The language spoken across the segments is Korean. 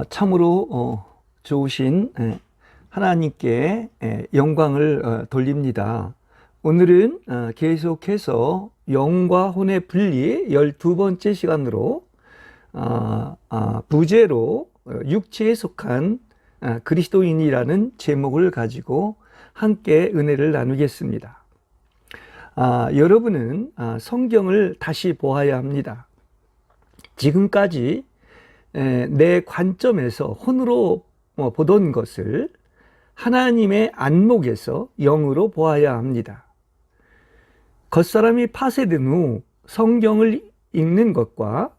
참으로 좋으신 하나님께 영광을 돌립니다. 오늘은 계속해서 영과 혼의 분리 12번째 시간으로 부제로 육체에 속한 그리스도인이라는 제목을 가지고 함께 은혜를 나누겠습니다. 여러분은 성경을 다시 보아야 합니다. 지금까지 내 관점에서 혼으로 보던 것을 하나님의 안목에서 영으로 보아야 합니다. 겉사람이 파쇄된 후 성경을 읽는 것과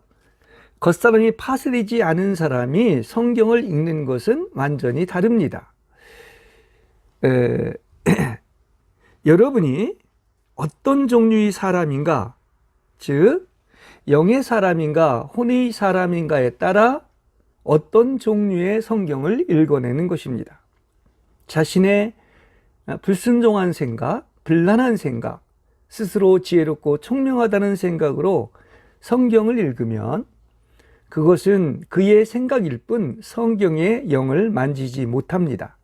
겉사람이 파쇄되지 않은 사람이 성경을 읽는 것은 완전히 다릅니다. 여러분이 어떤 종류의 사람인가, 즉 영의 사람인가 혼의 사람인가에 따라 어떤 종류의 성경을 읽어내는 것입니다. 자신의 불순종한 생각, 불란한 생각, 스스로 지혜롭고 총명하다는 생각으로 성경을 읽으면 그것은 그의 생각일 뿐 성경의 영을 만지지 못합니다.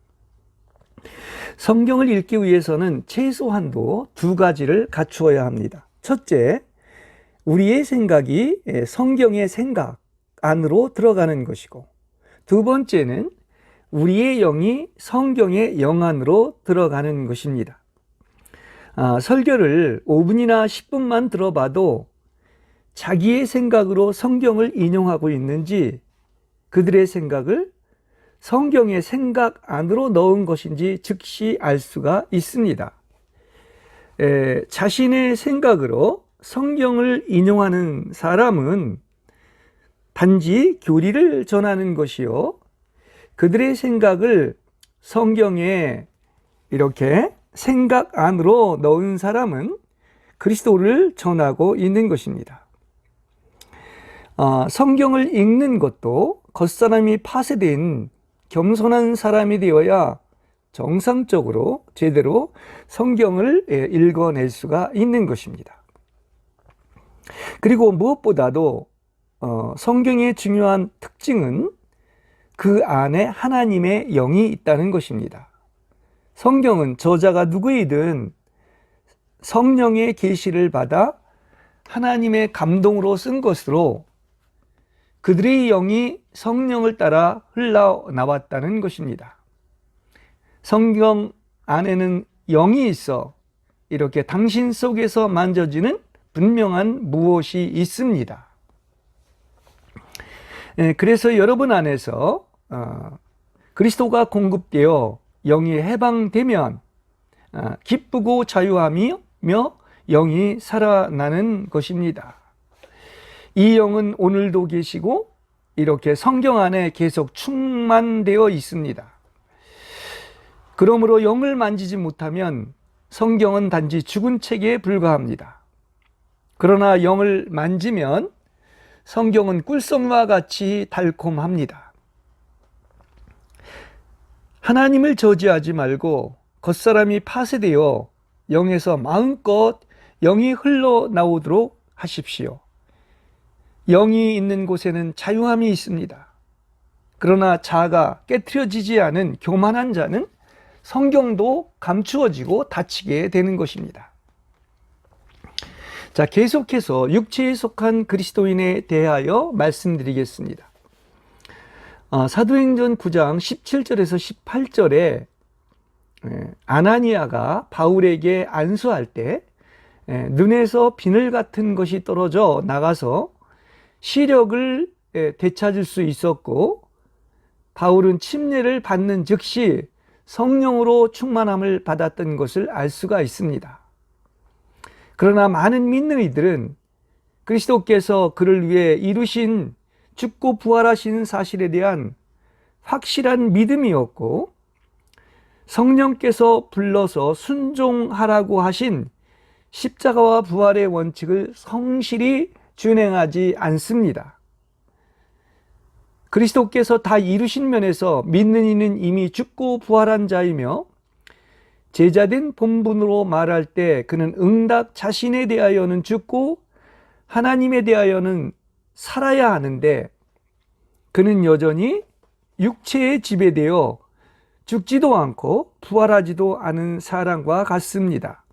성경을 읽기 위해서는 최소한도 두 가지를 갖추어야 합니다. 첫째, 우리의 생각이 성경의 생각 안으로 들어가는 것이고, 두 번째는 우리의 영이 성경의 영 안으로 들어가는 것입니다. 설교를 5분이나 10분만 들어봐도 자기의 생각으로 성경을 인용하고 있는지, 그들의 생각을 성경의 생각 안으로 넣은 것인지 즉시 알 수가 있습니다. 자신의 생각으로 성경을 인용하는 사람은 단지 교리를 전하는 것이요, 그들의 생각을 성경에 이렇게 생각 안으로 넣은 사람은 그리스도를 전하고 있는 것입니다. 성경을 읽는 것도 겉사람이 파쇄된 겸손한 사람이 되어야 정상적으로 제대로 성경을 읽어낼 수가 있는 것입니다. 그리고 무엇보다도 성경의 중요한 특징은 그 안에 하나님의 영이 있다는 것입니다. 성경은 저자가 누구이든 성령의 계시를 받아 하나님의 감동으로 쓴 것으로 그들의 영이 성령을 따라 흘러나왔다는 것입니다. 성경 안에는 영이 있어 이렇게 당신 속에서 만져지는 분명한 무엇이 있습니다. 그래서 여러분 안에서 그리스도가 공급되어 영이 해방되면 기쁘고 자유하며 영이 살아나는 것입니다. 이 영은 오늘도 계시고 이렇게 성경 안에 계속 충만되어 있습니다. 그러므로 영을 만지지 못하면 성경은 단지 죽은 책에 불과합니다. 그러나 영을 만지면 성경은 꿀성과 같이 달콤합니다. 하나님을 저지하지 말고 겉사람이 파쇄되어 영에서 마음껏 영이 흘러나오도록 하십시오. 영이 있는 곳에는 자유함이 있습니다. 그러나 자아가 깨트려지지 않은 교만한 자는 성경도 감추어지고 닫히게 되는 것입니다. 자, 계속해서 육체에 속한 그리스도인에 대하여 말씀드리겠습니다. 사도행전 9장 17절에서 18절에 아나니아가 바울에게 안수할 때 눈에서 비늘 같은 것이 떨어져 나가서 시력을 되찾을 수 있었고, 바울은 침례를 받는 즉시 성령으로 충만함을 받았던 것을 알 수가 있습니다. 그러나 많은 믿는 이들은 그리스도께서 그를 위해 이루신 죽고 부활하신 사실에 대한 확실한 믿음이 없고, 성령께서 불러서 순종하라고 하신 십자가와 부활의 원칙을 성실히 준행하지 않습니다. 그리스도께서 다 이루신 면에서 믿는 이는 이미 죽고 부활한 자이며, 제자된 본분으로 말할 때 그는 응답 자신에 대하여는 죽고 하나님에 대하여는 살아야 하는데, 그는 여전히 육체에 지배되어 죽지도 않고 부활하지도 않은 사람과 같습니다.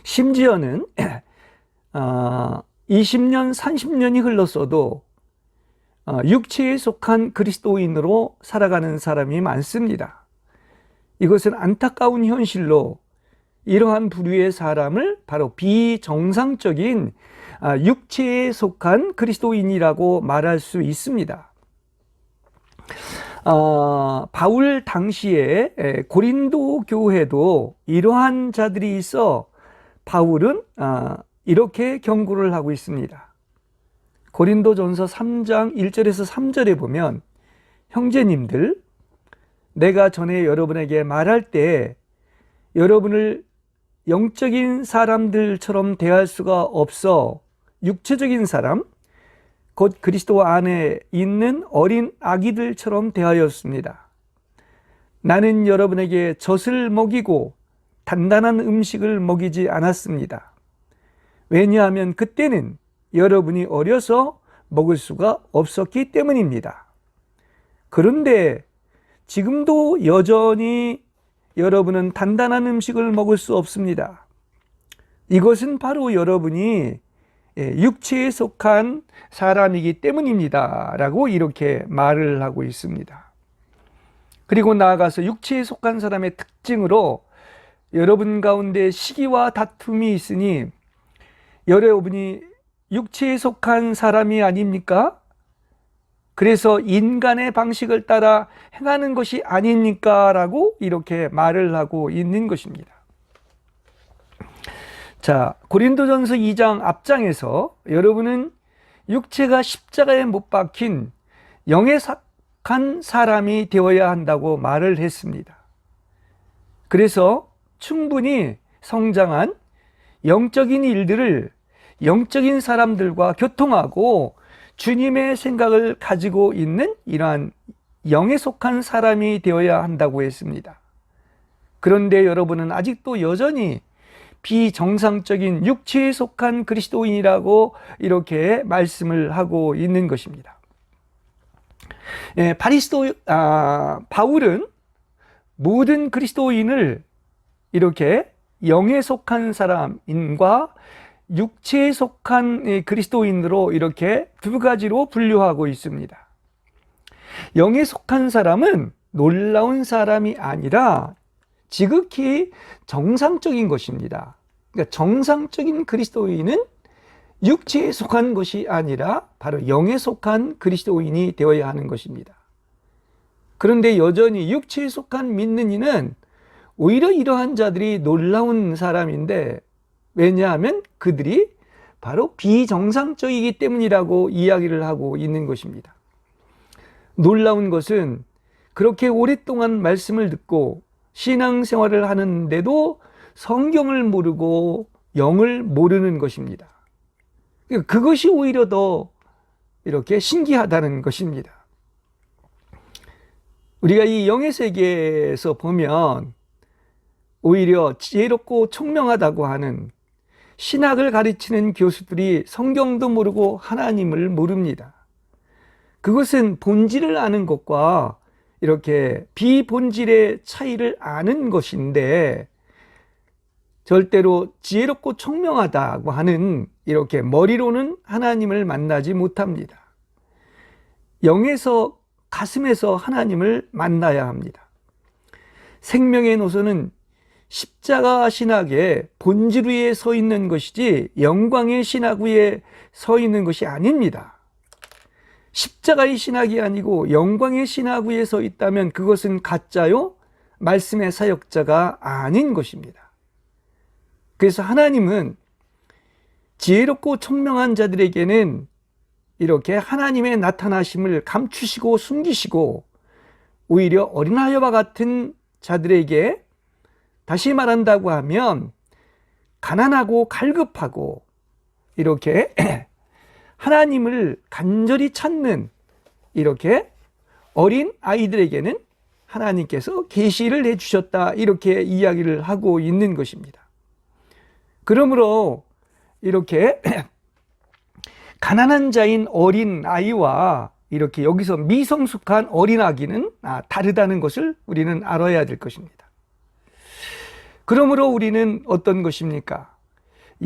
심지어는 20년, 30년이 흘렀어도 육체에 속한 그리스도인으로 살아가는 사람이 많습니다. 이것은 안타까운 현실로 이러한 부류의 사람을 바로 비정상적인 육체에 속한 그리스도인이라고 말할 수 있습니다. 바울 당시에 고린도 교회도 이러한 자들이 있어 바울은 이렇게 경고를 하고 있습니다. 고린도전서 3장 1절에서 3절에 보면, 형제님들, 내가 전에 여러분에게 말할 때 여러분을 영적인 사람들처럼 대할 수가 없어 육체적인 사람, 곧 그리스도 안에 있는 어린 아기들처럼 대하였습니다. 나는 여러분에게 젖을 먹이고 단단한 음식을 먹이지 않았습니다. 왜냐하면 그때는 여러분이 어려서 먹을 수가 없었기 때문입니다. 그런데 지금도 여전히 여러분은 단단한 음식을 먹을 수 없습니다. 이것은 바로 여러분이 육체에 속한 사람이기 때문입니다. 라고 이렇게 말을 하고 있습니다. 그리고 나아가서 육체에 속한 사람의 특징으로 여러분 가운데 시기와 다툼이 있으니 여러분이 육체에 속한 사람이 아닙니까? 그래서 인간의 방식을 따라 행하는 것이 아닙니까? 라고 이렇게 말을 하고 있는 것입니다. 자, 고린도전서 2장 앞장에서 여러분은 육체가 십자가에 못 박힌 영에 속한 사람이 되어야 한다고 말을 했습니다. 그래서 충분히 성장한 영적인 일들을 영적인 사람들과 교통하고 주님의 생각을 가지고 있는 이러한 영에 속한 사람이 되어야 한다고 했습니다. 그런데 여러분은 아직도 여전히 비정상적인 육체에 속한 그리스도인이라고 이렇게 말씀을 하고 있는 것입니다. 바울은 모든 그리스도인을 이렇게 영에 속한 사람인과 육체에 속한 그리스도인으로 이렇게 두 가지로 분류하고 있습니다. 영에 속한 사람은 놀라운 사람이 아니라 지극히 정상적인 것입니다. 그러니까 정상적인 그리스도인은 육체에 속한 것이 아니라 바로 영에 속한 그리스도인이 되어야 하는 것입니다. 그런데 여전히 육체에 속한 믿는 이는 오히려 이러한 자들이 놀라운 사람인데, 왜냐하면 그들이 바로 비정상적이기 때문이라고 이야기를 하고 있는 것입니다. 놀라운 것은 그렇게 오랫동안 말씀을 듣고 신앙생활을 하는데도 성경을 모르고 영을 모르는 것입니다. 그것이 오히려 더 이렇게 신기하다는 것입니다. 우리가 이 영의 세계에서 보면 오히려 지혜롭고 총명하다고 하는 신학을 가르치는 교수들이 성경도 모르고 하나님을 모릅니다. 그것은 본질을 아는 것과 이렇게 비본질의 차이를 아는 것인데, 절대로 지혜롭고 총명하다고 하는 이렇게 머리로는 하나님을 만나지 못합니다. 영에서, 가슴에서 하나님을 만나야 합니다. 생명의 노선은 십자가 신학의 본질 위에 서 있는 것이지 영광의 신학 위에 서 있는 것이 아닙니다. 십자가의 신학이 아니고 영광의 신학 위에 서 있다면 그것은 가짜요, 말씀의 사역자가 아닌 것입니다. 그래서 하나님은 지혜롭고 총명한 자들에게는 이렇게 하나님의 나타나심을 감추시고 숨기시고, 오히려 어린아이와 같은 자들에게, 다시 말한다고 하면 가난하고 갈급하고 이렇게 하나님을 간절히 찾는 이렇게 어린 아이들에게는 하나님께서 계시를 해주셨다, 이렇게 이야기를 하고 있는 것입니다. 그러므로 이렇게 가난한 자인 어린 아이와 이렇게 여기서 미성숙한 어린아기는 다르다는 것을 우리는 알아야 될 것입니다. 그러므로 우리는 어떤 것입니까?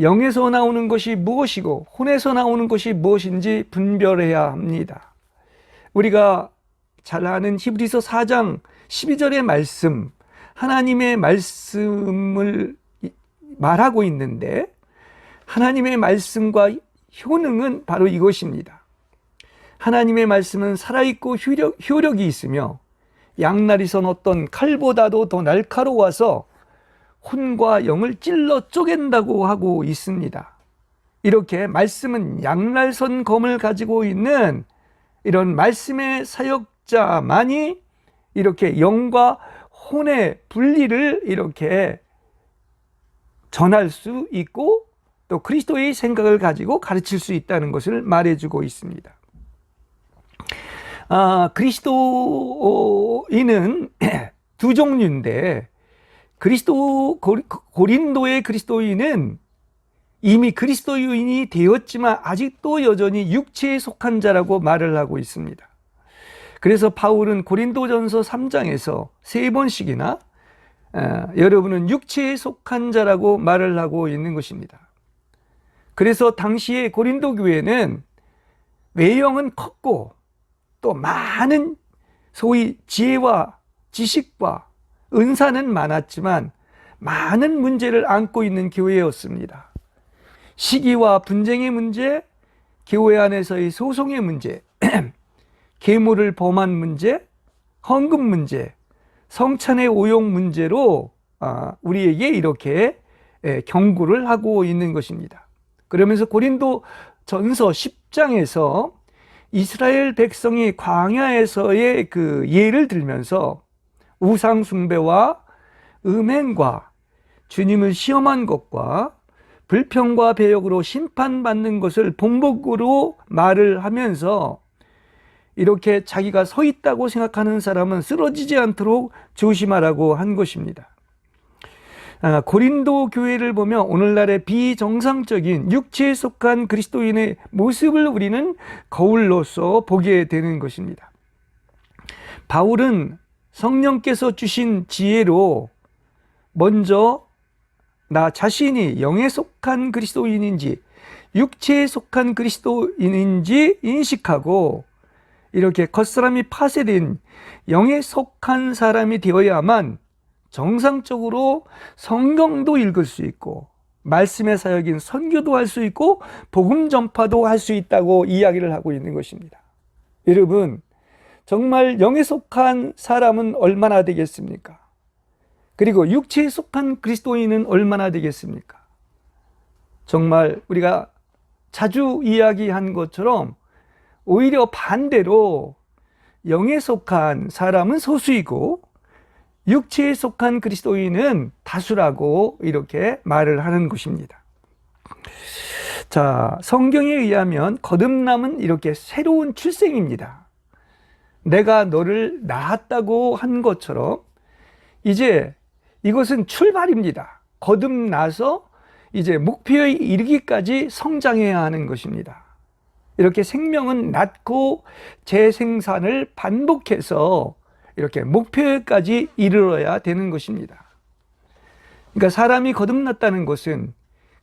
영에서 나오는 것이 무엇이고 혼에서 나오는 것이 무엇인지 분별해야 합니다. 우리가 잘 아는 히브리서 4장 12절의 말씀, 하나님의 말씀을 말하고 있는데 하나님의 말씀과 효능은 바로 이것입니다. 하나님의 말씀은 살아있고 효력이 있으며 양날이선 어떤 칼보다도 더 날카로워서 혼과 영을 찔러 쪼갠다고 하고 있습니다. 이렇게 말씀은 양날선 검을 가지고 있는 이런 말씀의 사역자만이 이렇게 영과 혼의 분리를 이렇게 전할 수 있고 또 그리스도의 생각을 가지고 가르칠 수 있다는 것을 말해주고 있습니다. 그리스도인은 두 종류인데 고린도의 그리스도인은 이미 그리스도인이 되었지만 아직도 여전히 육체에 속한 자라고 말을 하고 있습니다. 그래서 바울은 고린도전서 3장에서 3번씩이나 여러분은 육체에 속한 자라고 말을 하고 있는 것입니다. 그래서 당시에 고린도 교회는 외형은 컸고 또 많은 소위 지혜와 지식과 은사는 많았지만 많은 문제를 안고 있는 교회였습니다. 시기와 분쟁의 문제, 교회 안에서의 소송의 문제, 계물을 범한 문제, 헌금 문제, 성찬의 오용 문제로 우리에게 이렇게 경고를 하고 있는 것입니다. 그러면서 고린도 전서 10장에서 이스라엘 백성이 광야에서의 그 예를 들면서 우상 숭배와 음행과 주님을 시험한 것과 불평과 배역으로 심판받는 것을 본보기로 말을 하면서 이렇게 자기가 서 있다고 생각하는 사람은 쓰러지지 않도록 조심하라고 한 것입니다. 고린도 교회를 보면 오늘날의 비정상적인 육체에 속한 그리스도인의 모습을 우리는 거울로서 보게 되는 것입니다. 바울은 성령께서 주신 지혜로 먼저 나 자신이 영에 속한 그리스도인인지 육체에 속한 그리스도인인지 인식하고 이렇게 겉사람이 파쇄된 영에 속한 사람이 되어야만 정상적으로 성경도 읽을 수 있고 말씀의 사역인 선교도 할 수 있고 복음 전파도 할 수 있다고 이야기를 하고 있는 것입니다. 여러분, 정말 영에 속한 사람은 얼마나 되겠습니까? 그리고 육체에 속한 그리스도인은 얼마나 되겠습니까? 정말 우리가 자주 이야기한 것처럼 오히려 반대로 영에 속한 사람은 소수이고 육체에 속한 그리스도인은 다수라고 이렇게 말을 하는 것입니다. 자, 성경에 의하면 거듭남은 이렇게 새로운 출생입니다. 내가 너를 낳았다고 한 것처럼 이제 이것은 출발입니다. 거듭나서 이제 목표에 이르기까지 성장해야 하는 것입니다. 이렇게 생명은 낳고 재생산을 반복해서 이렇게 목표에까지 이르러야 되는 것입니다. 그러니까 사람이 거듭났다는 것은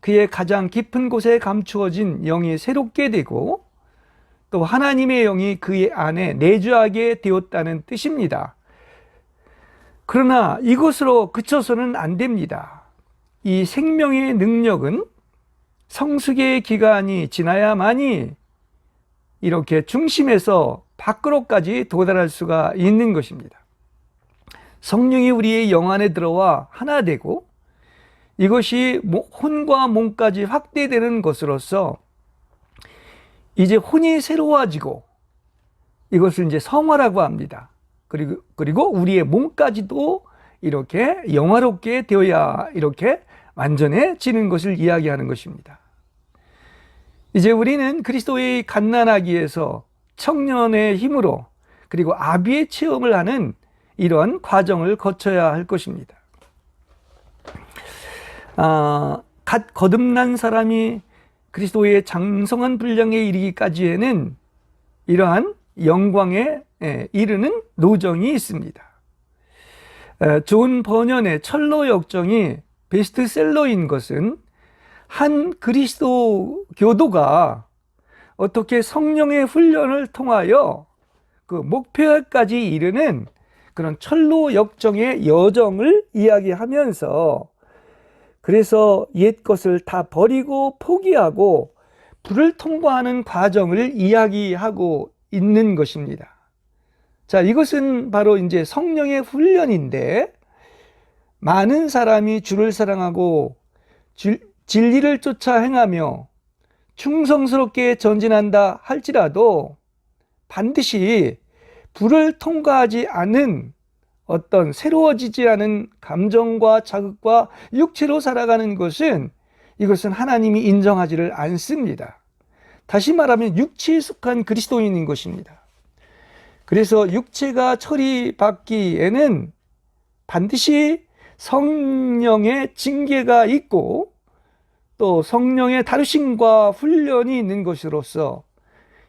그의 가장 깊은 곳에 감추어진 영이 새롭게 되고 또 하나님의 영이 그의 안에 내주하게 되었다는 뜻입니다. 그러나 이것으로 그쳐서는 안 됩니다. 이 생명의 능력은 성숙의 기간이 지나야만이 이렇게 중심에서 밖으로까지 도달할 수가 있는 것입니다. 성령이 우리의 영 안에 들어와 하나 되고 이것이 혼과 몸까지 확대되는 것으로서 이제 혼이 새로워지고 이것을 이제 성화라고 합니다. 그리고 우리의 몸까지도 이렇게 영화롭게 되어야 이렇게 완전해지는 것을 이야기하는 것입니다. 이제 우리는 그리스도의 갓난아기에서 청년의 힘으로 그리고 아비의 체험을 하는 이런 과정을 거쳐야 할 것입니다. 갓 거듭난 사람이 그리스도의 장성한 분량에 이르기까지에는 이러한 영광에 이르는 노정이 있습니다. 존 버년의 철로 역정이 베스트셀러인 것은 한 그리스도 교도가 어떻게 성령의 훈련을 통하여 그 목표까지 이르는 그런 철로 역정의 여정을 이야기하면서, 그래서 옛 것을 다 버리고 포기하고 불을 통과하는 과정을 이야기하고 있는 것입니다. 자, 이것은 바로 이제 성령의 훈련인데, 많은 사람이 주를 사랑하고 진리를 쫓아 행하며 충성스럽게 전진한다 할지라도 반드시 불을 통과하지 않은 어떤 새로워지지 않은 감정과 자극과 육체로 살아가는 것은, 이것은 하나님이 인정하지를 않습니다. 다시 말하면 육체에 속한 그리스도인인 것입니다. 그래서 육체가 처리받기에는 반드시 성령의 징계가 있고 또 성령의 다루심과 훈련이 있는 것으로서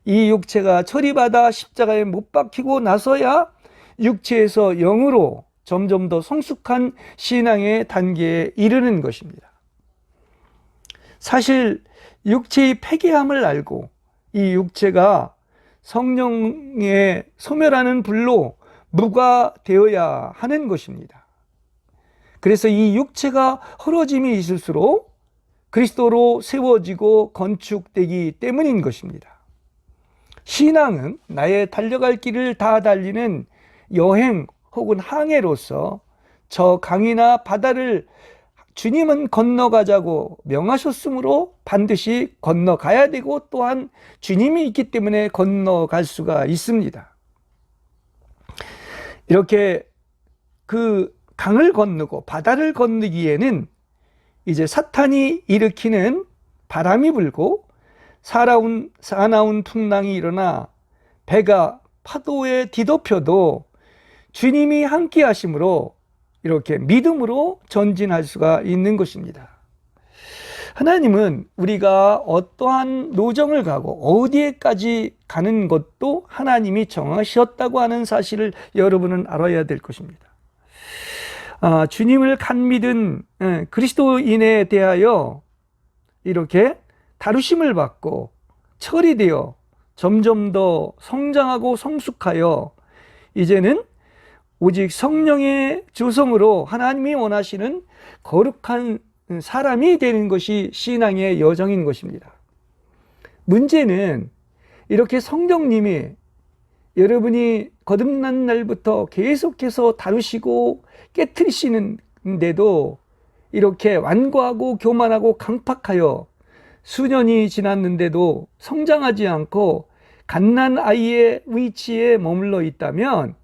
이 육체가 처리받아 십자가에 못 박히고 나서야 육체에서 영으로 점점 더 성숙한 신앙의 단계에 이르는 것입니다. 사실 육체의 폐기함을 알고 이 육체가 성령의 소멸하는 불로 무가되어야 하는 것입니다. 그래서 이 육체가 헐어짐이 있을수록 그리스도로 세워지고 건축되기 때문인 것입니다. 신앙은 나의 달려갈 길을 다 달리는 여행 혹은 항해로서 저 강이나 바다를 주님은 건너가자고 명하셨으므로 반드시 건너가야 되고, 또한 주님이 있기 때문에 건너갈 수가 있습니다. 이렇게 그 강을 건너고 바다를 건너기에는 이제 사탄이 일으키는 바람이 불고 사나운 풍랑이 일어나 배가 파도에 뒤덮여도 주님이 함께 하심으로 이렇게 믿음으로 전진할 수가 있는 것입니다. 하나님은 우리가 어떠한 노정을 가고 어디에까지 가는 것도 하나님이 정하셨다고 하는 사실을 여러분은 알아야 될 것입니다. 주님을 간 믿은 그리스도인에 대하여 이렇게 다루심을 받고 처리되어 점점 더 성장하고 성숙하여 이제는 오직 성령의 조성으로 하나님이 원하시는 거룩한 사람이 되는 것이 신앙의 여정인 것입니다. 문제는 이렇게 성령님이 여러분이 거듭난 날부터 계속해서 다루시고 깨트리시는데도 이렇게 완고하고 교만하고 강팍하여 수년이 지났는데도 성장하지 않고 갓난 아이의 위치에 머물러 있다면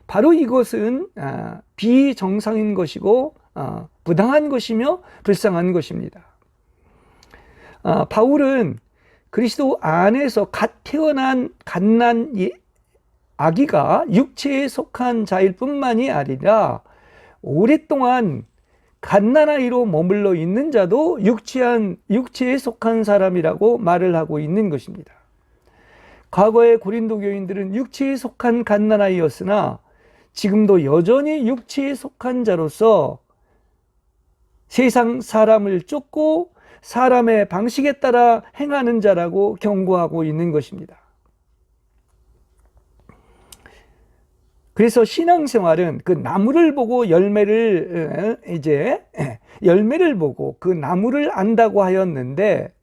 바로 이것은 비정상인 것이고 부당한 것이며 불쌍한 것입니다. 바울은 그리스도 안에서 갓 태어난 갓난 아기가 육체에 속한 자일 뿐만이 아니라 오랫동안 갓난아이로 머물러 있는 자도 육체에 속한 사람이라고 말을 하고 있는 것입니다. 과거의 고린도 교인들은 육체에 속한 갓난아이였으나 지금도 여전히 육체에 속한 자로서 세상 사람을 쫓고 사람의 방식에 따라 행하는 자라고 경고하고 있는 것입니다. 그래서 신앙생활은 그 나무를 보고 열매를 보고 그 나무를 안다고 하였는데,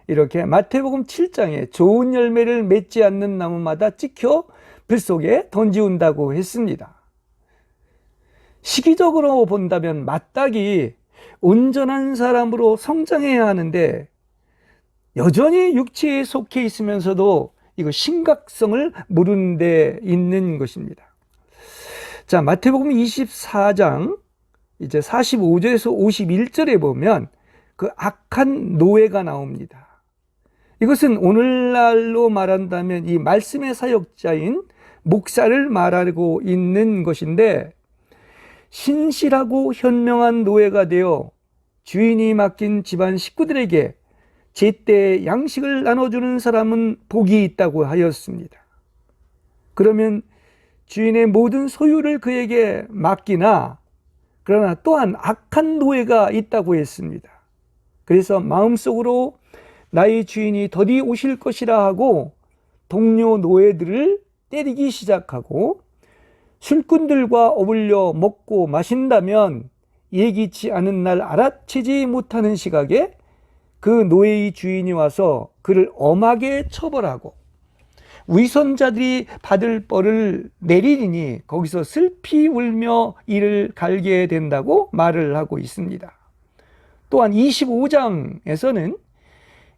이렇게 마태복음 7장에 좋은 열매를 맺지 않는 나무마다 찍혀 불 속에 던지운다고 했습니다. 시기적으로 본다면 마땅히 온전한 사람으로 성장해야 하는데 여전히 육체에 속해 있으면서도 이거 심각성을 모르는 데 있는 것입니다. 자, 마태복음 24장 이제 45절에서 51절에 보면 그 악한 노예가 나옵니다. 이것은 오늘날로 말한다면 이 말씀의 사역자인 목사를 말하고 있는 것인데, 신실하고 현명한 노예가 되어 주인이 맡긴 집안 식구들에게 제때 양식을 나눠주는 사람은 복이 있다고 하였습니다. 그러면 주인의 모든 소유를 그에게 맡기나, 그러나 또한 악한 노예가 있다고 했습니다. 그래서 마음속으로 나의 주인이 더디 오실 것이라 하고 동료 노예들을 때리기 시작하고, 술꾼들과 어울려 먹고 마신다면 예기치 않은 날 알아채지 못하는 시각에 그 노예의 주인이 와서 그를 엄하게 처벌하고 위선자들이 받을 벌을 내리니 거기서 슬피 울며 이를 갈게 된다고 말을 하고 있습니다. 또한 25장에서는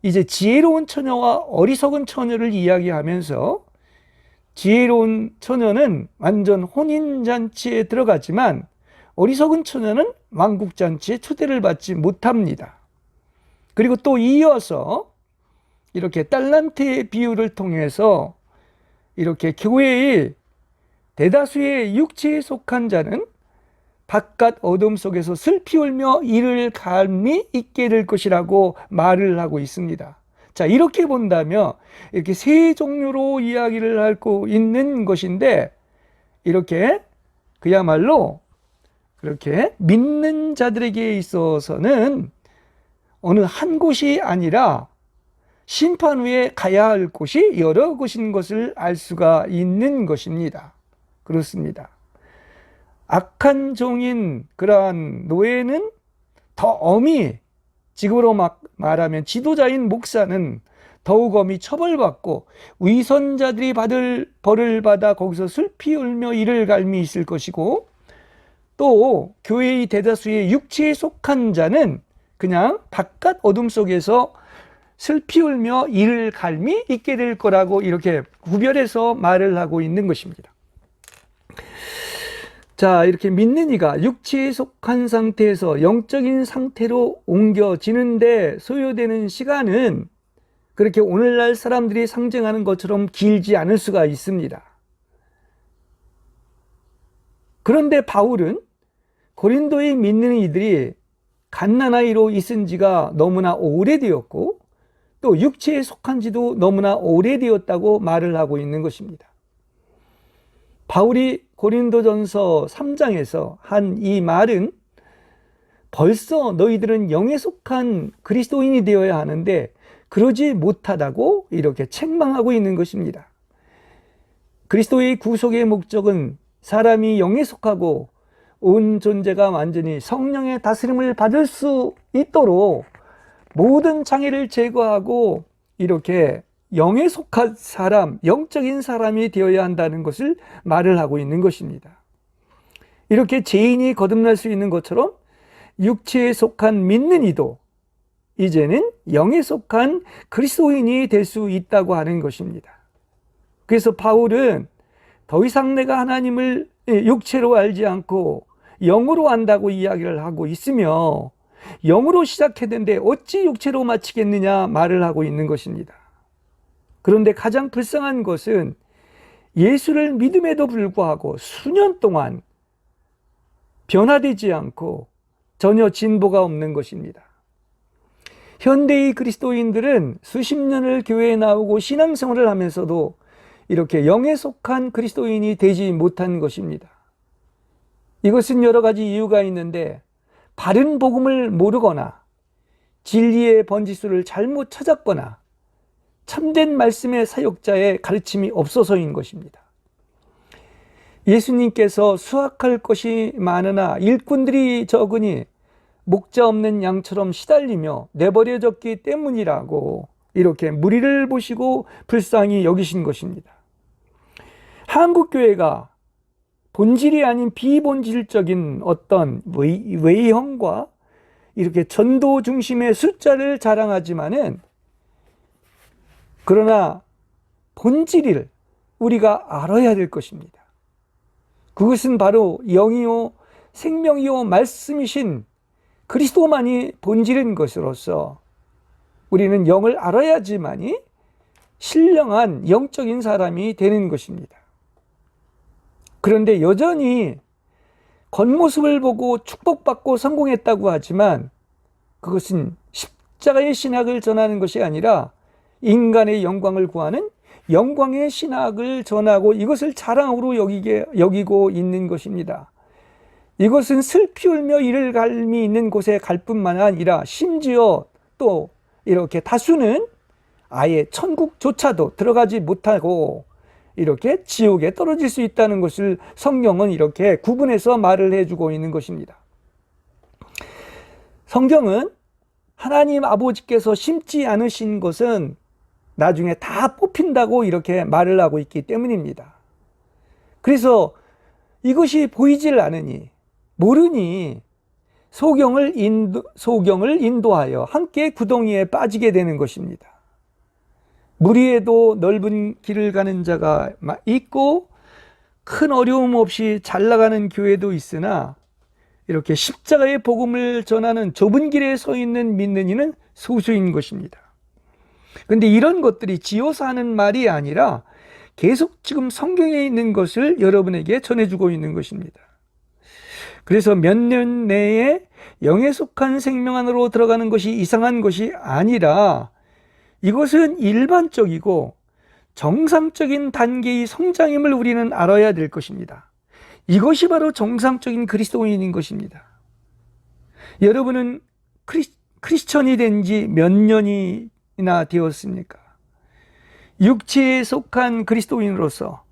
이제 지혜로운 처녀와 어리석은 처녀를 이야기하면서, 지혜로운 처녀는 완전 혼인잔치에 들어가지만 어리석은 처녀는 왕국잔치에 초대를 받지 못합니다. 그리고 또 이어서 이렇게 달란트의 비유를 통해서 이렇게 교회의 대다수의 육체에 속한 자는 바깥 어둠 속에서 슬피 울며 이를 감이 있게 될 것이라고 말을 하고 있습니다. 자, 이렇게 본다면 이렇게 세 종류로 이야기를 하고 있는 것인데, 이렇게 그야말로 그렇게 믿는 자들에게 있어서는 어느 한 곳이 아니라 심판 후에 가야 할 곳이 여러 곳인 것을 알 수가 있는 것입니다. 그렇습니다. 악한 종인 그러한 노예는 더 엄히, 지금으로 말하면 지도자인 목사는 더욱 엄히 처벌받고, 위선자들이 받을 벌을 받아 거기서 슬피 울며 이를 갈미 있을 것이고, 또 교회의 대다수의 육체에 속한 자는 그냥 바깥 어둠 속에서 슬피 울며 이를 갈미 있게 될 거라고 이렇게 구별해서 말을 하고 있는 것입니다. 자, 이렇게 믿는 이가 육체에 속한 상태에서 영적인 상태로 옮겨지는데 소요되는 시간은 그렇게 오늘날 사람들이 상징하는 것처럼 길지 않을 수가 있습니다. 그런데 바울은 고린도에 믿는 이들이 갓난아이로 있은 지가 너무나 오래되었고, 또 육체에 속한 지도 너무나 오래되었다고 말을 하고 있는 것입니다. 바울이 고린도전서 3장에서 한 이 말은 벌써 너희들은 영에 속한 그리스도인이 되어야 하는데 그러지 못하다고 이렇게 책망하고 있는 것입니다. 그리스도의 구속의 목적은 사람이 영에 속하고 온 존재가 완전히 성령의 다스림을 받을 수 있도록 모든 장애를 제거하고 이렇게 영에 속한 사람, 영적인 사람이 되어야 한다는 것을 말을 하고 있는 것입니다. 이렇게 죄인이 거듭날 수 있는 것처럼 육체에 속한 믿는 이도 이제는 영에 속한 그리스도인이 될 수 있다고 하는 것입니다. 그래서 바울은 더 이상 내가 하나님을 육체로 알지 않고 영으로 안다고 이야기를 하고 있으며, 영으로 시작했는데 어찌 육체로 마치겠느냐 말을 하고 있는 것입니다. 그런데 가장 불쌍한 것은 예수를 믿음에도 불구하고 수년 동안 변화되지 않고 전혀 진보가 없는 것입니다. 현대의 그리스도인들은 수십 년을 교회에 나오고 신앙생활을 하면서도 이렇게 영에 속한 그리스도인이 되지 못한 것입니다. 이것은 여러 가지 이유가 있는데, 바른 복음을 모르거나 진리의 번지수를 잘못 찾았거나 참된 말씀의 사역자의 가르침이 없어서인 것입니다. 예수님께서 수확할 것이 많으나 일꾼들이 적으니 목자 없는 양처럼 시달리며 내버려졌기 때문이라고 이렇게 무리를 보시고 불쌍히 여기신 것입니다. 한국교회가 본질이 아닌 비본질적인 어떤 외형과 이렇게 전도 중심의 숫자를 자랑하지만은, 그러나 본질을 우리가 알아야 될 것입니다. 그것은 바로 영이요 생명이요 말씀이신 그리스도만이 본질인 것으로서 우리는 영을 알아야지만이 신령한 영적인 사람이 되는 것입니다. 그런데 여전히 겉모습을 보고 축복받고 성공했다고 하지만 그것은 십자가의 신학을 전하는 것이 아니라 인간의 영광을 구하는 영광의 신학을 전하고 이것을 자랑으로 여기고 있는 것입니다. 이것은 슬피 울며 이를 갈미 있는 곳에 갈 뿐만 아니라 심지어 또 이렇게 다수는 아예 천국조차도 들어가지 못하고 이렇게 지옥에 떨어질 수 있다는 것을 성경은 이렇게 구분해서 말을 해주고 있는 것입니다. 성경은 하나님 아버지께서 심지 않으신 것은 나중에 다 뽑힌다고 이렇게 말을 하고 있기 때문입니다. 그래서 이것이 보이질 않으니 모르니 소경을 인도하여 함께 구덩이에 빠지게 되는 것입니다. 물 위에도 넓은 길을 가는 자가 있고 큰 어려움 없이 잘 나가는 교회도 있으나 이렇게 십자가의 복음을 전하는 좁은 길에 서 있는 믿는 이는 소수인 것입니다. 그런데 이런 것들이 지어서 하는 말이 아니라 계속 지금 성경에 있는 것을 여러분에게 전해주고 있는 것입니다. 그래서 몇 년 내에 영에 속한 생명 안으로 들어가는 것이 이상한 것이 아니라 이것은 일반적이고 정상적인 단계의 성장임을 우리는 알아야 될 것입니다. 이것이 바로 정상적인 그리스도인인 것입니다. 여러분은 크리스천이 된 지 몇 년이나 되었습니까? 육체에 속한 그리스도인으로서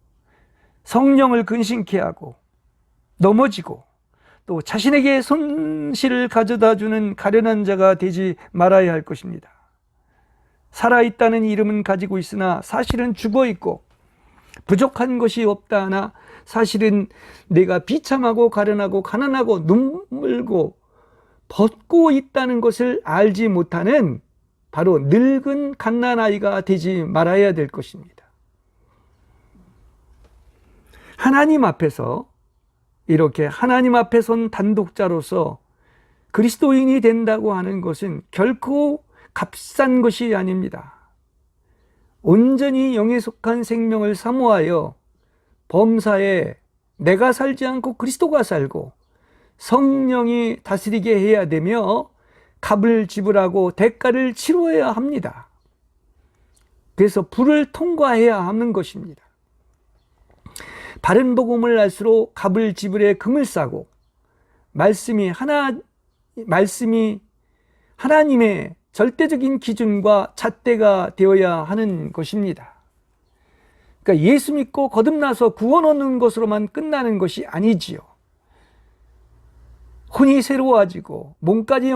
성령을 근심케 하고 넘어지고 또 자신에게 손실을 가져다주는 가련한 자가 되지 말아야 할 것입니다. 살아있다는 이름은 가지고 있으나 사실은 죽어있고 부족한 것이 없다 하나 사실은 내가 비참하고 가련하고 가난하고 눈물고 벗고 있다는 것을 알지 못하는 바로 늙은 갓난아이가 되지 말아야 될 것입니다. 하나님 앞에서 이렇게 하나님 앞에 선 단독자로서 그리스도인이 된다고 하는 것은 결코 값싼 것이 아닙니다. 온전히 영에 속한 생명을 사모하여 범사에 내가 살지 않고 그리스도가 살고 성령이 다스리게 해야 되며 값을 지불하고 대가를 치러야 합니다. 그래서 불을 통과해야 하는 것입니다. 바른 복음을 알수록 값을 지불해 금을 싸고 말씀이 하나님의 절대적인 기준과 잣대가 되어야 하는 것입니다. 그러니까 예수 믿고 거듭나서 구원 얻는 것으로만 끝나는 것이 아니지요. 혼이 새로워지고 몸까지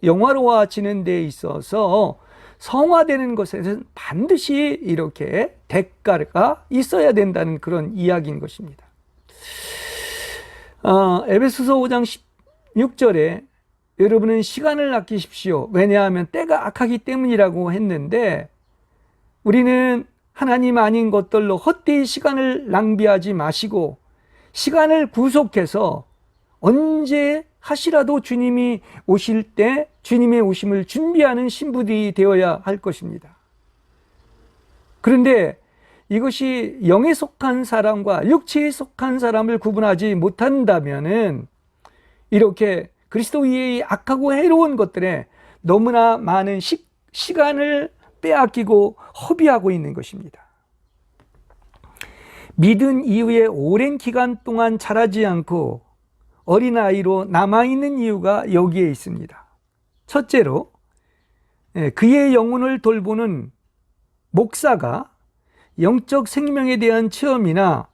영화로워지는 데 있어서 성화되는 것에는 반드시 이렇게 대가가 있어야 된다는 그런 이야기인 것입니다. 에베소서 5장 16절에 여러분은 시간을 아끼십시오. 왜냐하면 때가 악하기 때문이라고 했는데 우리는 하나님 아닌 것들로 헛되이 시간을 낭비하지 마시고 시간을 구속해서 언제 하시라도 주님이 오실 때 주님의 오심을 준비하는 신부들이 되어야 할 것입니다. 그런데 이것이 영에 속한 사람과 육체에 속한 사람을 구분하지 못한다면은 이렇게 그리스도의 악하고 해로운 것들에 너무나 많은 시간을 빼앗기고 허비하고 있는 것입니다. 믿은 이후에 오랜 기간 동안 자라지 않고 어린아이로 남아있는 이유가 여기에 있습니다. 첫째로 그의 영혼을 돌보는 목사가 영적 생명에 대한 체험이나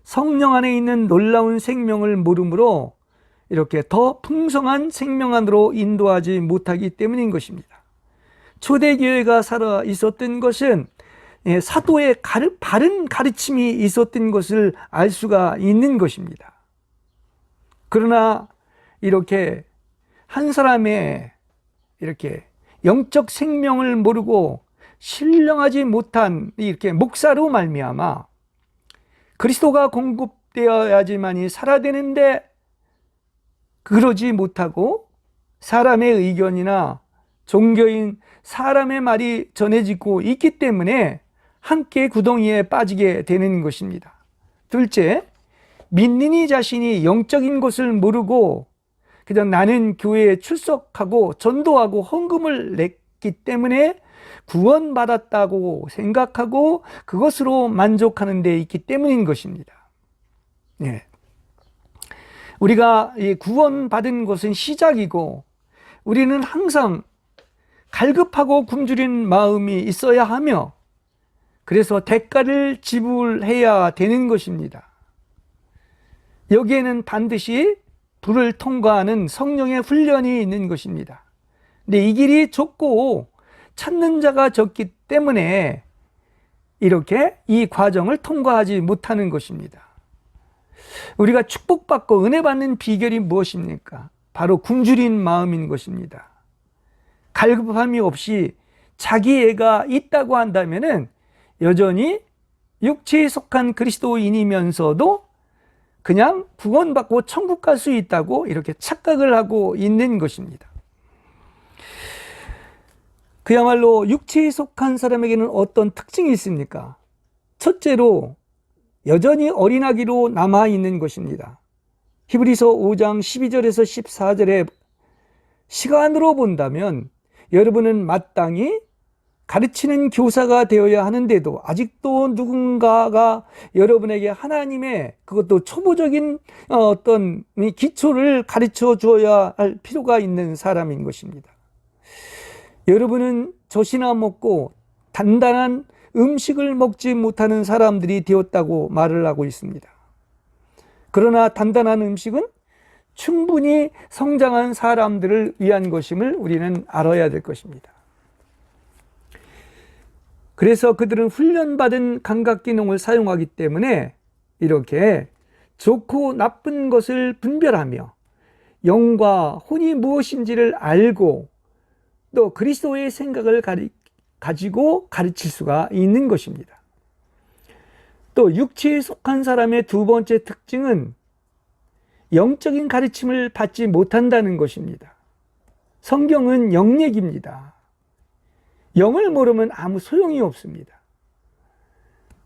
성령 안에 있는 놀라운 생명을 모르므로 이렇게 더 풍성한 생명 안으로 인도하지 못하기 때문인 것입니다. 초대교회가 살아 있었던 것은 사도의 바른 가르침이 있었던 것을 알 수가 있는 것입니다. 그러나 이렇게 한 사람의 이렇게 영적 생명을 모르고 신령하지 못한 이렇게 목사로 말미암아 그리스도가 공급되어야지만이 살아되는데 그러지 못하고 사람의 의견이나 종교인 사람의 말이 전해지고 있기 때문에 함께 구덩이에 빠지게 되는 것입니다. 둘째, 믿는 이 자신이 영적인 것을 모르고 그냥 나는 교회에 출석하고 전도하고 헌금을 냈기 때문에 구원받았다고 생각하고 그것으로 만족하는 데 있기 때문인 것입니다. 예. 우리가 구원받은 것은 시작이고 우리는 항상 갈급하고 굶주린 마음이 있어야 하며 그래서 대가를 지불해야 되는 것입니다. 여기에는 반드시 불을 통과하는 성령의 훈련이 있는 것입니다. 근데 이 길이 좁고 찾는 자가 적기 때문에 이렇게 이 과정을 통과하지 못하는 것입니다. 우리가 축복받고 은혜 받는 비결이 무엇입니까? 바로 굶주린 마음인 것입니다. 갈급함이 없이 자기애가 있다고 한다면은 여전히 육체에 속한 그리스도인이면서도 그냥 구원받고 천국 갈 수 있다고 이렇게 착각을 하고 있는 것입니다. 그야말로 육체에 속한 사람에게는 어떤 특징이 있습니까? 첫째로 여전히 어린아기로 남아있는 것입니다. 히브리서 5장 12절에서 14절에 시간으로 본다면 여러분은 마땅히 가르치는 교사가 되어야 하는데도 아직도 누군가가 여러분에게 하나님의 그것도 초보적인 어떤 기초를 가르쳐 주어야 할 필요가 있는 사람인 것입니다. 여러분은 젖이나 먹고 단단한 음식을 먹지 못하는 사람들이 되었다고 말을 하고 있습니다. 그러나 단단한 음식은 충분히 성장한 사람들을 위한 것임을 우리는 알아야 될 것입니다. 그래서 그들은 훈련받은 감각기능을 사용하기 때문에 이렇게 좋고 나쁜 것을 분별하며 영과 혼이 무엇인지를 알고 또 그리스도의 생각을 가지고 가르칠 수가 있는 것입니다. 또 육체에 속한 사람의 두 번째 특징은 영적인 가르침을 받지 못한다는 것입니다. 성경은 영얘기입니다. 영을 모르면 아무 소용이 없습니다.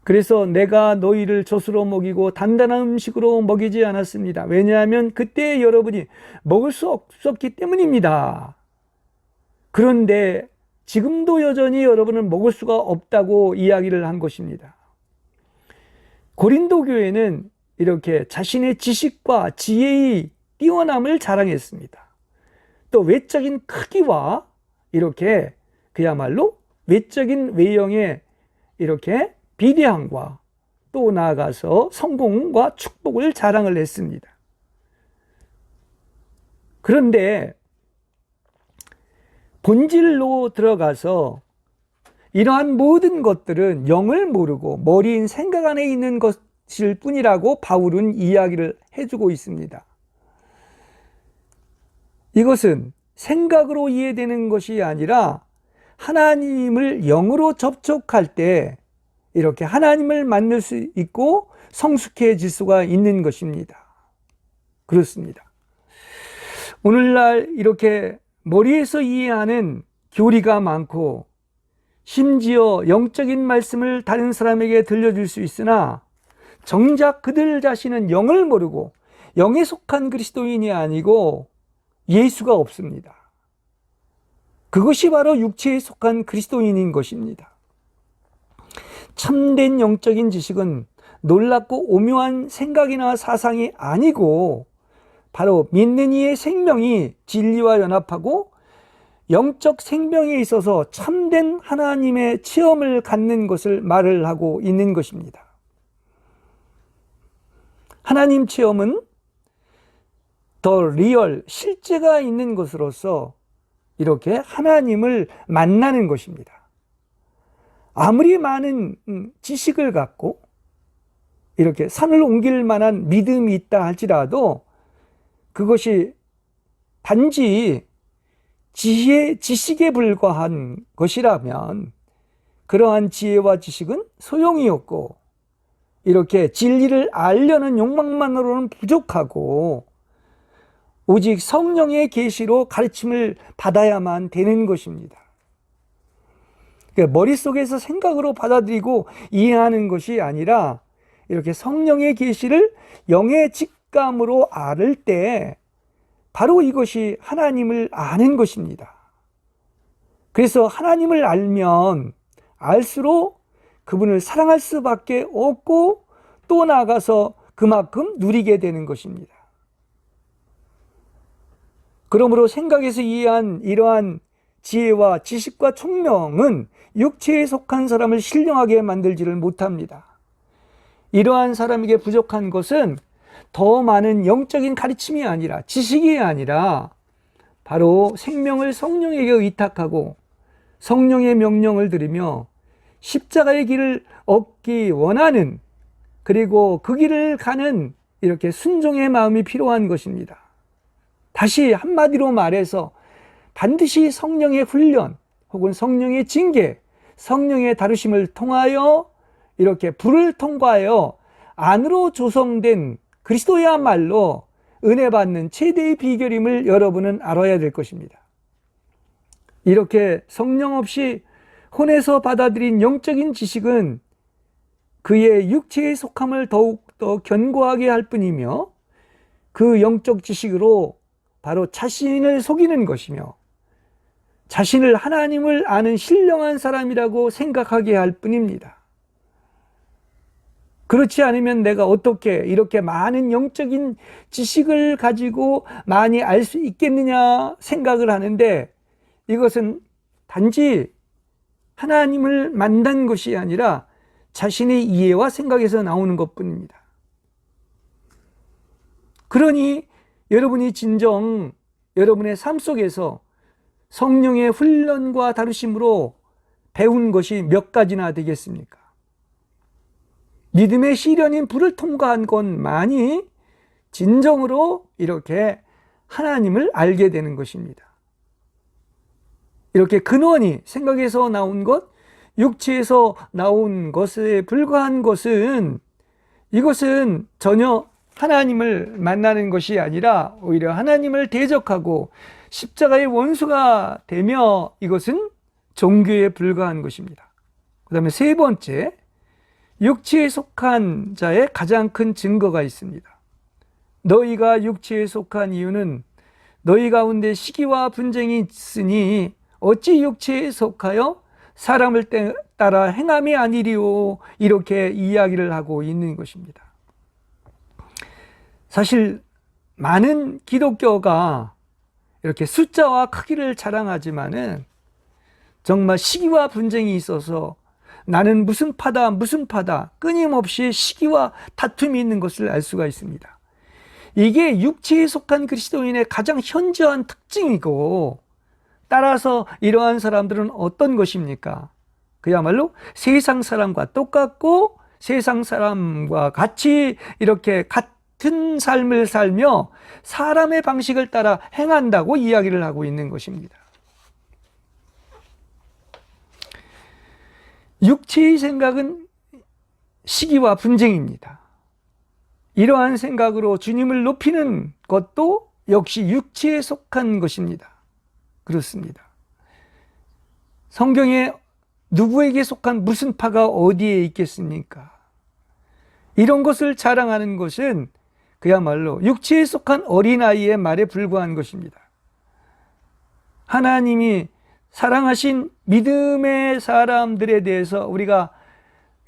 그래서 내가 너희를 젖으로 먹이고 단단한 음식으로 먹이지 않았습니다. 왜냐하면 그때 여러분이 먹을 수 없었기 때문입니다. 그런데 지금도 여전히 여러분은 먹을 수가 없다고 이야기를 한 것입니다. 고린도 교회는 이렇게 자신의 지식과 지혜의 뛰어남을 자랑했습니다. 또 외적인 크기와 이렇게 그야말로 외적인 외형의 이렇게 비대함과 또 나아가서 성공과 축복을 자랑을 했습니다. 그런데 본질로 들어가서 이러한 모든 것들은 영을 모르고 머리인 생각 안에 있는 것일 뿐이라고 바울은 이야기를 해주고 있습니다. 이것은 생각으로 이해되는 것이 아니라 하나님을 영으로 접촉할 때 이렇게 하나님을 만날 수 있고 성숙해질 수가 있는 것입니다. 그렇습니다. 오늘날 이렇게 머리에서 이해하는 교리가 많고 심지어 영적인 말씀을 다른 사람에게 들려줄 수 있으나 정작 그들 자신은 영을 모르고 영에 속한 그리스도인이 아니고 예수가 없습니다. 그것이 바로 육체에 속한 그리스도인인 것입니다. 참된 영적인 지식은 놀랍고 오묘한 생각이나 사상이 아니고 바로 믿는 이의 생명이 진리와 연합하고 영적 생명에 있어서 참된 하나님의 체험을 갖는 것을 말을 하고 있는 것입니다. 하나님 체험은 더 리얼, 실제가 있는 것으로서 이렇게 하나님을 만나는 것입니다. 아무리 많은 지식을 갖고 이렇게 산을 옮길 만한 믿음이 있다 할지라도 그것이 단지 지식에 불과한 것이라면 그러한 지혜와 지식은 소용이 없고 이렇게 진리를 알려는 욕망만으로는 부족하고 오직 성령의 계시로 가르침을 받아야만 되는 것입니다. 그러니까 머릿속에서 생각으로 받아들이고 이해하는 것이 아니라 이렇게 성령의 계시를 영의 직감으로 알 때 바로 이것이 하나님을 아는 것입니다. 그래서 하나님을 알면 알수록 그분을 사랑할 수밖에 없고 또 나아가서 그만큼 누리게 되는 것입니다. 그러므로 생각에서 이해한 이러한 지혜와 지식과 총명은 육체에 속한 사람을 신령하게 만들지를 못합니다. 이러한 사람에게 부족한 것은 더 많은 영적인 가르침이 아니라, 지식이 아니라 바로 생명을 성령에게 의탁하고 성령의 명령을 들으며 십자가의 길을 얻기 원하는, 그리고 그 길을 가는 이렇게 순종의 마음이 필요한 것입니다. 다시 한마디로 말해서 반드시 성령의 훈련 혹은 성령의 징계, 성령의 다루심을 통하여 이렇게 불을 통과하여 안으로 조성된 그리스도야말로 은혜 받는 최대의 비결임을 여러분은 알아야 될 것입니다. 이렇게 성령 없이 혼에서 받아들인 영적인 지식은 그의 육체의 속함을 더욱더 견고하게 할 뿐이며, 그 영적 지식으로 바로 자신을 속이는 것이며 자신을 하나님을 아는 신령한 사람이라고 생각하게 할 뿐입니다. 그렇지 않으면 내가 어떻게 이렇게 많은 영적인 지식을 가지고 많이 알 수 있겠느냐 생각을 하는데, 이것은 단지 하나님을 만난 것이 아니라 자신의 이해와 생각에서 나오는 것뿐입니다. 그러니 여러분이 진정 여러분의 삶 속에서 성령의 훈련과 다루심으로 배운 것이 몇 가지나 되겠습니까? 믿음의 시련인 불을 통과한 것만이 진정으로 이렇게 하나님을 알게 되는 것입니다. 이렇게 근원이 생각에서 나온 것, 육체에서 나온 것에 불과한 것은, 이것은 전혀 하나님을 만나는 것이 아니라 오히려 하나님을 대적하고 십자가의 원수가 되며 이것은 종교에 불과한 것입니다. 그 다음에 세 번째, 육체에 속한 자의 가장 큰 증거가 있습니다. 너희가 육체에 속한 이유는 너희 가운데 시기와 분쟁이 있으니 어찌 육체에 속하여 사람을 따라 행함이 아니리요, 이렇게 이야기를 하고 있는 것입니다. 사실 많은 기독교가 이렇게 숫자와 크기를 자랑하지만은 정말 시기와 분쟁이 있어서 나는 무슨 파다 끊임없이 시기와 다툼이 있는 것을 알 수가 있습니다. 이게 육체에 속한 그리스도인의 가장 현저한 특징이고, 따라서 이러한 사람들은 어떤 것입니까? 그야말로 세상 사람과 똑같고 세상 사람과 같이 이렇게 같은 삶을 살며 사람의 방식을 따라 행한다고 이야기를 하고 있는 것입니다. 육체의 생각은 시기와 분쟁입니다. 이러한 생각으로 주님을 높이는 것도 역시 육체에 속한 것입니다. 그렇습니다. 성경에 누구에게 속한 무슨 파가 어디에 있겠습니까? 이런 것을 자랑하는 것은 그야말로 육체에 속한 어린아이의 말에 불과한 것입니다. 하나님이 사랑하신 믿음의 사람들에 대해서 우리가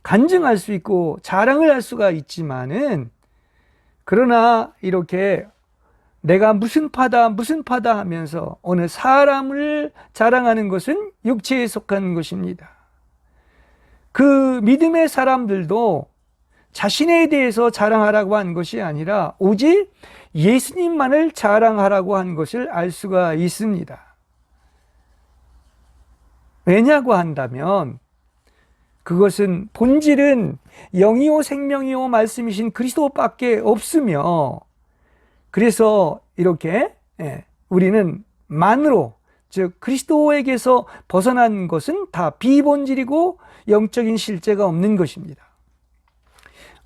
간증할 수 있고 자랑을 할 수가 있지만은, 그러나 이렇게 내가 무슨 파다 하면서 어느 사람을 자랑하는 것은 육체에 속한 것입니다. 그 믿음의 사람들도 자신에 대해서 자랑하라고 한 것이 아니라 오직 예수님만을 자랑하라고 한 것을 알 수가 있습니다. 왜냐고 한다면 그것은 본질은 영이요 생명이요 말씀이신 그리스도밖에 없으며, 그래서 이렇게 우리는 만으로, 즉 그리스도에게서 벗어난 것은 다 비본질이고 영적인 실제가 없는 것입니다.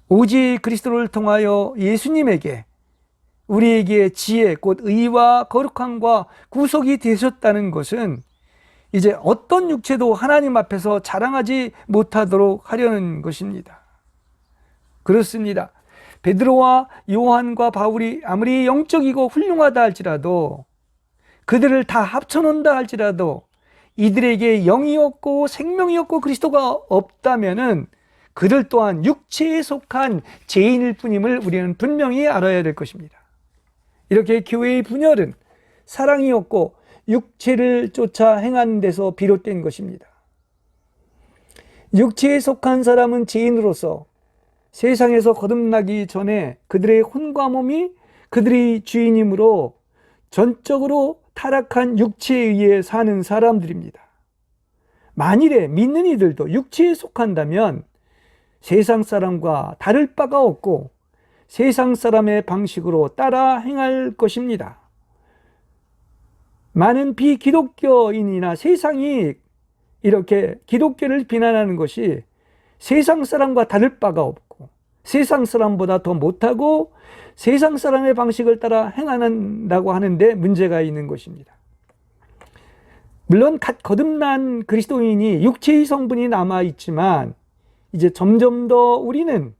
오직 그리스도를 통하여 예수님에게 우리에게 지혜 곧 의와 거룩함과 구속이 되셨다는 것은 이제 어떤 육체도 하나님 앞에서 자랑하지 못하도록 하려는 것입니다. 그렇습니다. 베드로와 요한과 바울이 아무리 영적이고 훌륭하다 할지라도, 그들을 다 합쳐놓는다 할지라도 이들에게 영이 없고 생명이 없고 그리스도가 없다면은 그들 또한 육체에 속한 죄인일 뿐임을 우리는 분명히 알아야 될 것입니다. 이렇게 교회의 분열은 사랑이 없고 육체를 쫓아 행하는 데서 비롯된 것입니다. 육체에 속한 사람은 죄인으로서 세상에서 거듭나기 전에 그들의 혼과 몸이 그들의 주인이므로 전적으로 타락한 육체에 의해 사는 사람들입니다. 만일에 믿는 이들도 육체에 속한다면 세상 사람과 다를 바가 없고 세상 사람의 방식으로 따라 행할 것입니다. 많은 비기독교인이나 세상이 이렇게 기독교를 비난하는 것이 세상 사람과 다를 바가 없고 세상 사람보다 더 못하고 세상 사람의 방식을 따라 행한다고 하는데 문제가 있는 것입니다. 물론 거듭난 그리스도인이 육체의 성분이 남아있지만 이제 점점 더 우리는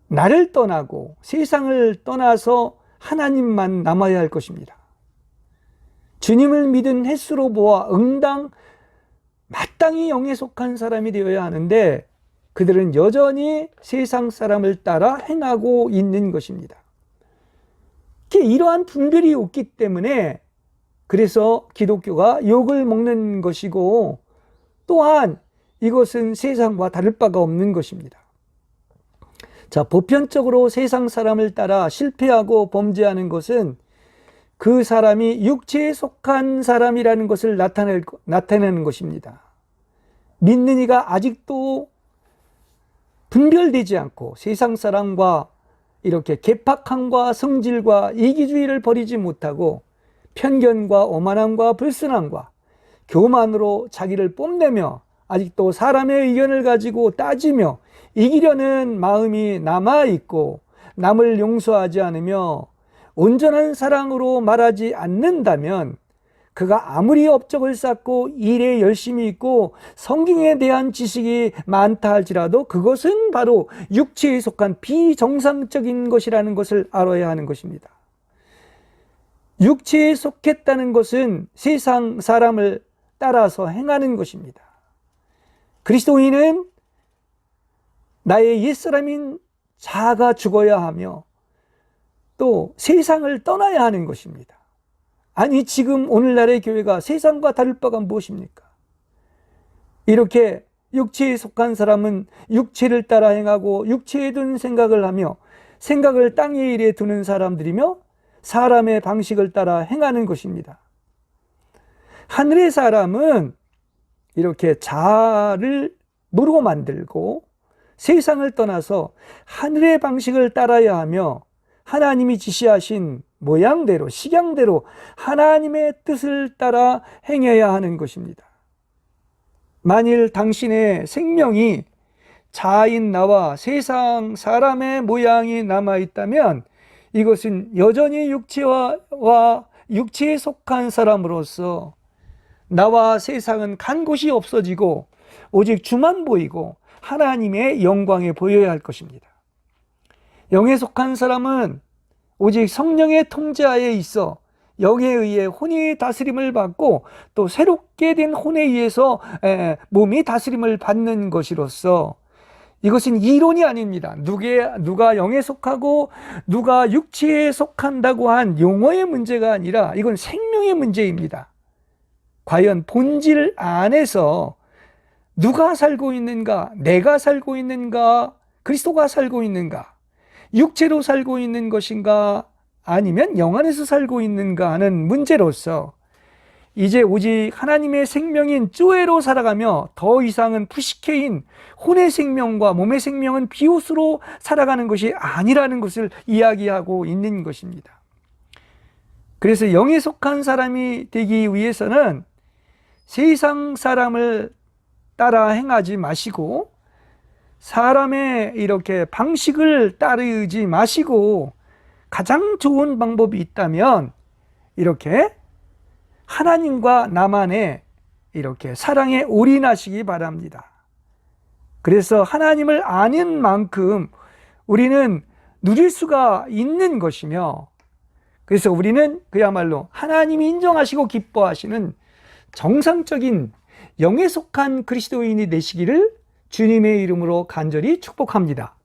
나를 떠나고 세상을 떠나서 하나님만 남아야 할 것입니다. 주님을 믿은 횟수로 보아 응당 마땅히 영에 속한 사람이 되어야 하는데 그들은 여전히 세상 사람을 따라 행하고 있는 것입니다. 이러한 분별이 없기 때문에 그래서 기독교가 욕을 먹는 것이고 또한 이것은 세상과 다를 바가 없는 것입니다. 자, 보편적으로 세상 사람을 따라 실패하고 범죄하는 것은 그 사람이 육체에 속한 사람이라는 것을 나타내는 것입니다. 믿는 이가 아직도 분별되지 않고 세상 사람과 이렇게 개팍함과 성질과 이기주의를 버리지 못하고 편견과 오만함과 불순함과 교만으로 자기를 뽐내며 아직도 사람의 의견을 가지고 따지며 이기려는 마음이 남아있고 남을 용서하지 않으며 온전한 사랑으로 말하지 않는다면 그가 아무리 업적을 쌓고 일에 열심히 있고 성경에 대한 지식이 많다 할지라도 그것은 바로 육체에 속한 비정상적인 것이라는 것을 알아야 하는 것입니다. 육체에 속했다는 것은 세상 사람을 따라서 행하는 것입니다. 그리스도인은 나의 옛사람인 자아가 죽어야 하며 또 세상을 떠나야 하는 것입니다. 아니, 지금 오늘날의 교회가 세상과 다를 바가 무엇입니까? 이렇게 육체에 속한 사람은 육체를 따라 행하고 육체에 둔 생각을 하며 생각을 땅의 일에 두는 사람들이며 사람의 방식을 따라 행하는 것입니다. 하늘의 사람은 이렇게 자아를 무로 만들고 세상을 떠나서 하늘의 방식을 따라야 하며 하나님이 지시하신 모양대로 식양대로 하나님의 뜻을 따라 행해야 하는 것입니다. 만일 당신의 생명이 자아인 나와 세상 사람의 모양이 남아있다면 이것은 여전히 육체에 속한 사람으로서 나와 세상은 간 곳이 없어지고 오직 주만 보이고 하나님의 영광에 보여야 할 것입니다. 영에 속한 사람은 오직 성령의 통제하에 있어 영에 의해 혼이 다스림을 받고 또 새롭게 된 혼에 의해서 몸이 다스림을 받는 것이로서 이것은 이론이 아닙니다. 누가 영에 속하고 누가 육체에 속한다고 한 용어의 문제가 아니라 이건 생명의 문제입니다. 과연 본질 안에서 누가 살고 있는가? 내가 살고 있는가? 그리스도가 살고 있는가? 육체로 살고 있는 것인가? 아니면 영 안에서 살고 있는가 하는 문제로서 이제 오직 하나님의 생명인 쪼에로 살아가며 더 이상은 푸시케인 혼의 생명과 몸의 생명은 비옷으로 살아가는 것이 아니라는 것을 이야기하고 있는 것입니다. 그래서 영에 속한 사람이 되기 위해서는 세상 사람을 따라 행하지 마시고 사람의 이렇게 방식을 따르지 마시고 가장 좋은 방법이 있다면 이렇게 하나님과 나만의 이렇게 사랑에 올인하시기 바랍니다. 그래서 하나님을 아는 만큼 우리는 누릴 수가 있는 것이며 그래서 우리는 그야말로 하나님이 인정하시고 기뻐하시는 정상적인 영에 속한 그리스도인이 되시기를 주님의 이름으로 간절히 축복합니다.